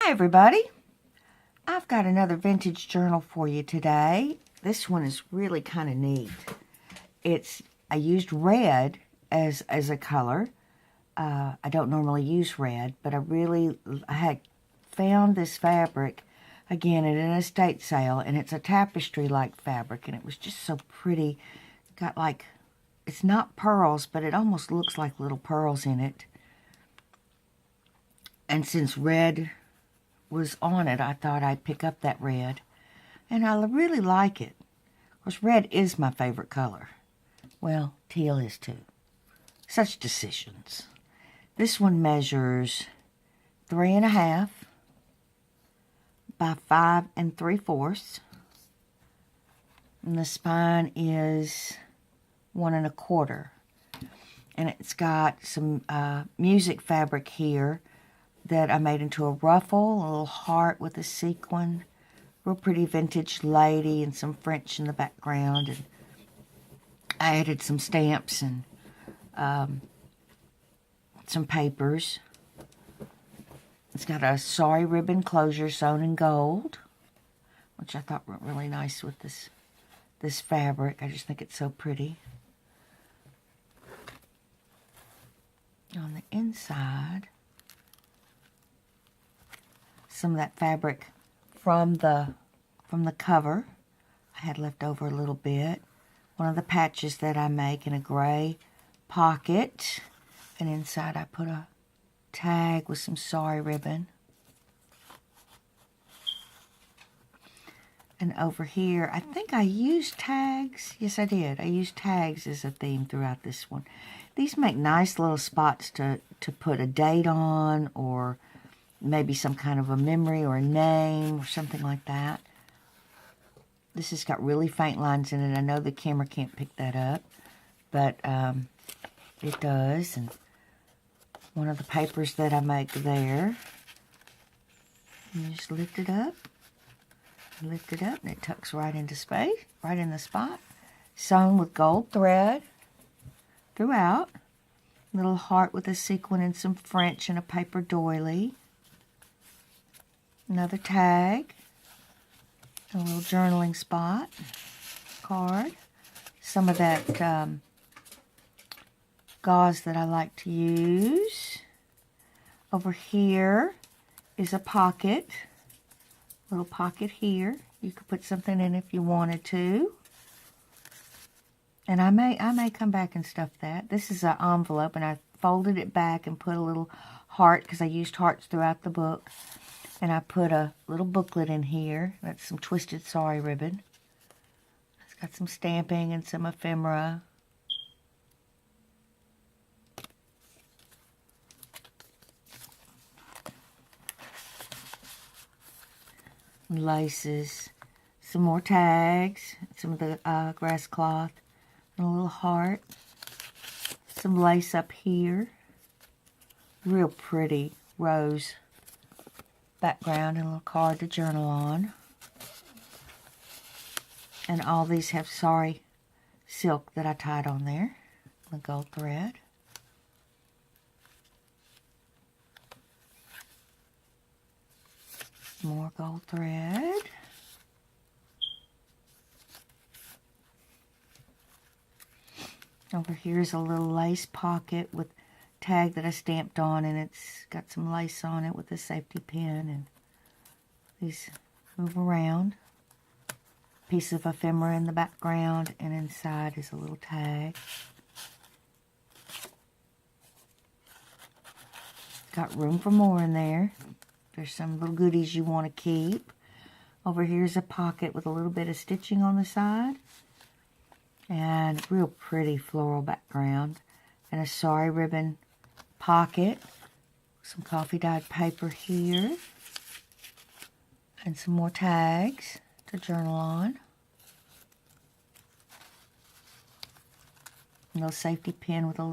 Hi everybody, I've got another vintage journal for you today. This one is really kind of neat. I used red as a color. I don't normally use red, but I had found this fabric again at an estate sale, and it's a tapestry like fabric, and it was just so pretty. Got like, it's not pearls, but it almost looks like little pearls in it. And since red was on it, I thought I'd pick up that red, and I really like it. Of course, red is my favorite color. Well, teal is too. Such decisions. This one measures 3.5 by 5 3/4, and the spine is 1 1/4, and it's got some music fabric here that I made into a ruffle, a little heart with a sequin, real pretty vintage lady, and some French in the background. And I added some stamps and some papers. It's got a sari ribbon closure sewn in gold, which I thought went really nice with this fabric. I just think it's so pretty. On the inside, some of that fabric from the cover I had left over a little bit. One of the patches that I make in a gray pocket, and inside I put a tag with some sari ribbon. And over here, I think I used tags. Yes, I did. I used tags as a theme throughout this one. These make nice little spots to put a date on, or maybe some kind of a memory or a name or something like that. This has got really faint lines in it. I know the camera can't pick that up, but it does. And one of the papers that I make there, you just lift it up, and it tucks right into space, right in the spot. Sewn with gold thread throughout. Little heart with a sequin and some French and a paper doily. Another tag, a little journaling spot, card, some of that gauze that I like to use. Over here is a pocket, little pocket here. You could put something in if you wanted to. And I may come back and stuff that. This is an envelope, and I folded it back and put a little heart, because I used hearts throughout the book. And I put a little booklet in here. That's some twisted sari ribbon. It's got some stamping and some ephemera. Laces. Some more tags. Some of the grass cloth. And a little heart. Some lace up here. Real pretty rose background, and a little card to journal on. And all these have sari silk that I tied on there, the gold thread. More gold thread. Over here is a little lace pocket with tag that I stamped on, and it's got some lace on it with a safety pin, and these move around. Piece of ephemera in the background, and inside is a little tag. Got room for more in there. There's some little goodies you want to keep. Over here's a pocket with a little bit of stitching on the side, and real pretty floral background, and a sari ribbon pocket, some coffee dyed paper here, and some more tags to journal on. A little safety pin with a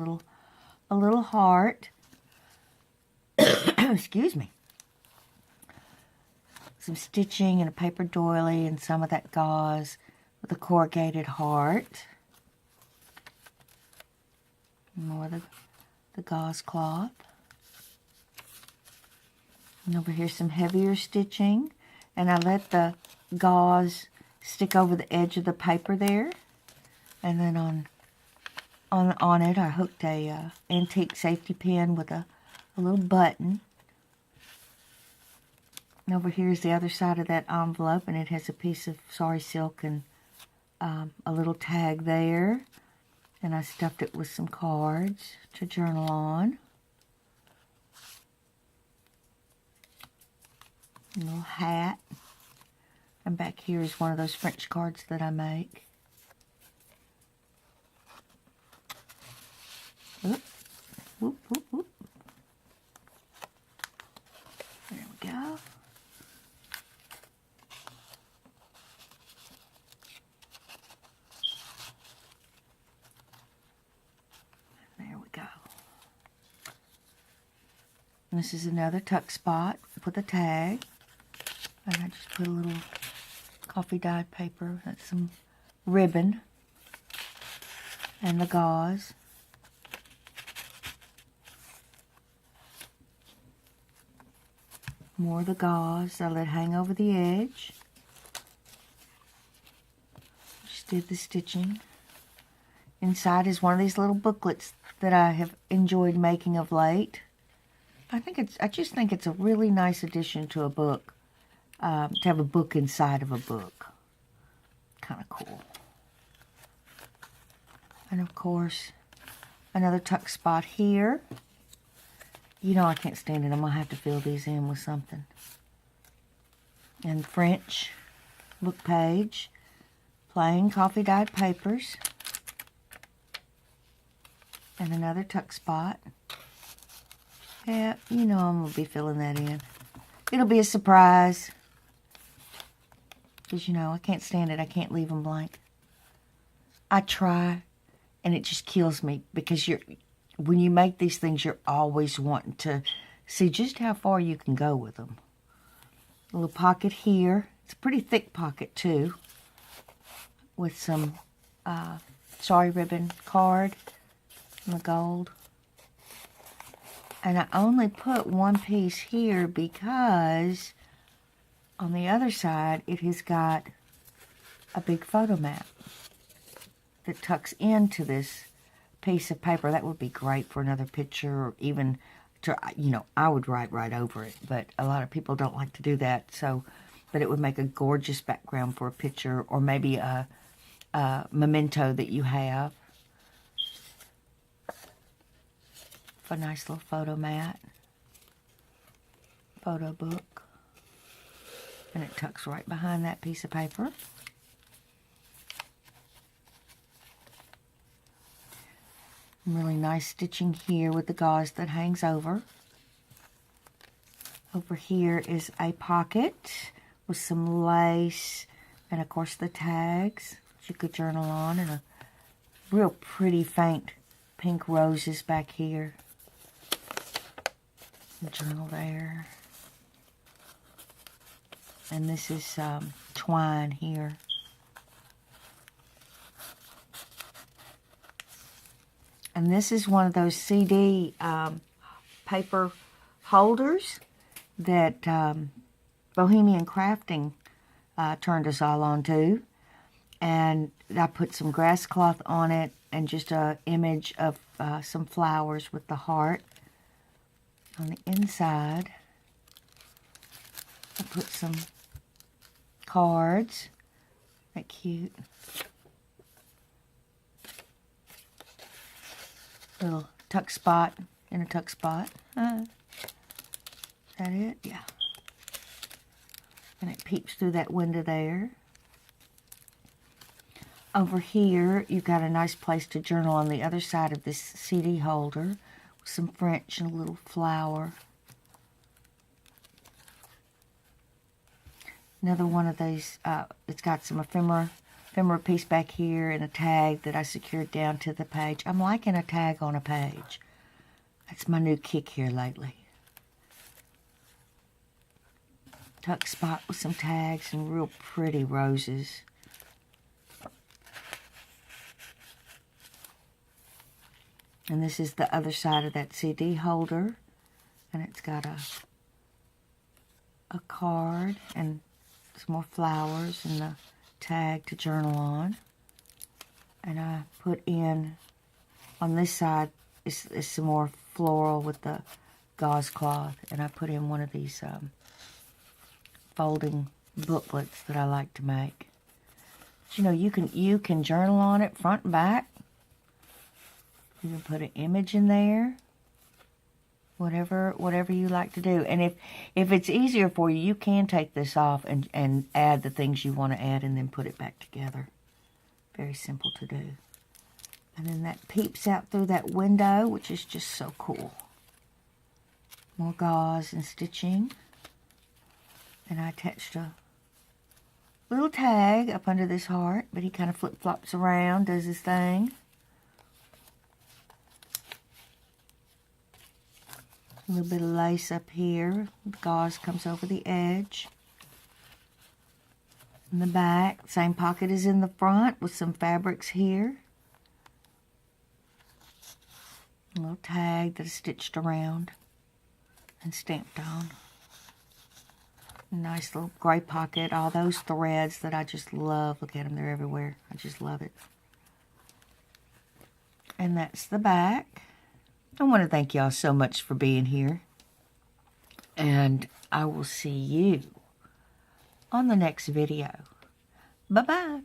little heart. Excuse me. Some stitching and a paper doily, and some of that gauze with a corrugated heart. More of the gauze cloth. And over here some heavier stitching. And I let the gauze stick over the edge of the paper there. And then on it I hooked a antique safety pin with a little button. And over here is the other side of that envelope, and it has a piece of sari silk and a little tag there. And I stuffed it with some cards to journal on. A little hat. And back here is one of those French cards that I make. Whoop, whoop, whoop, whoop. There we go. There we go. And this is another tuck spot with a tag. And I just put a little coffee dyed paper. That's some ribbon. And the gauze. More of the gauze I let hang over the edge. Just did the stitching. Inside is one of these little booklets that I have enjoyed making of late. I just think it's a really nice addition to a book, to have a book inside of a book. Kind of cool. And of course, another tuck spot here. You know I can't stand it. I'm going to have to fill these in with something. And French book page. Plain coffee dyed papers. And another tuck spot. Yeah, you know I'm going to be filling that in. It'll be a surprise. Because, you know, I can't stand it. I can't leave them blank. I try, and it just kills me. Because when you make these things, you're always wanting to see just how far you can go with them. A little pocket here. It's a pretty thick pocket, too. With some sari ribbon card and the gold. And I only put one piece here because on the other side it has got a big photo mat that tucks into this piece of paper. That would be great for another picture, or even to, you know, I would write right over it, but a lot of people don't like to do that. So, but it would make a gorgeous background for a picture, or maybe a memento that you have. A nice little photo mat, photo book, and it tucks right behind that piece of paper. Really nice stitching here with the gauze that hangs over. Over here is a pocket with some lace and of course the tags that you could journal on, and a real pretty faint pink roses back here. Journal there. And this is twine here. And this is one of those CD paper holders that Bohemian Crafting turned us all on to. And I put some grass cloth on it and just an image of some flowers with the heart. On the inside, I put some cards. That cute. Little tuck spot in a tuck spot. Is that it? Yeah. And it peeps through that window there. Over here, you've got a nice place to journal on the other side of this CD holder. Some French and a little flower. Another one of these, it's got some ephemera piece back here and a tag that I secured down to the page. I'm liking a tag on a page. That's my new kick here lately. Tuck spot with some tags and real pretty roses. And this is the other side of that CD holder. And it's got a a card and some more flowers and the tag to journal on. And I put in, on this side, is some more floral with the gauze cloth. And I put in one of these folding booklets that I like to make. But, you know, you can journal on it front and back. You can put an image in there. Whatever you like to do. And if it's easier for you, you can take this off and add the things you want to add and then put it back together. Very simple to do. And then that peeps out through that window, which is just so cool. More gauze and stitching. And I attached a little tag up under this heart, but he kind of flip-flops around, does his thing. A little bit of lace up here. The gauze comes over the edge. In the back, same pocket as in the front with some fabrics here. A little tag that is stitched around and stamped on. Nice little gray pocket. All those threads that I just love. Look at them, they're everywhere. I just love it. And that's the back. I want to thank y'all so much for being here. And I will see you on the next video. Bye-bye.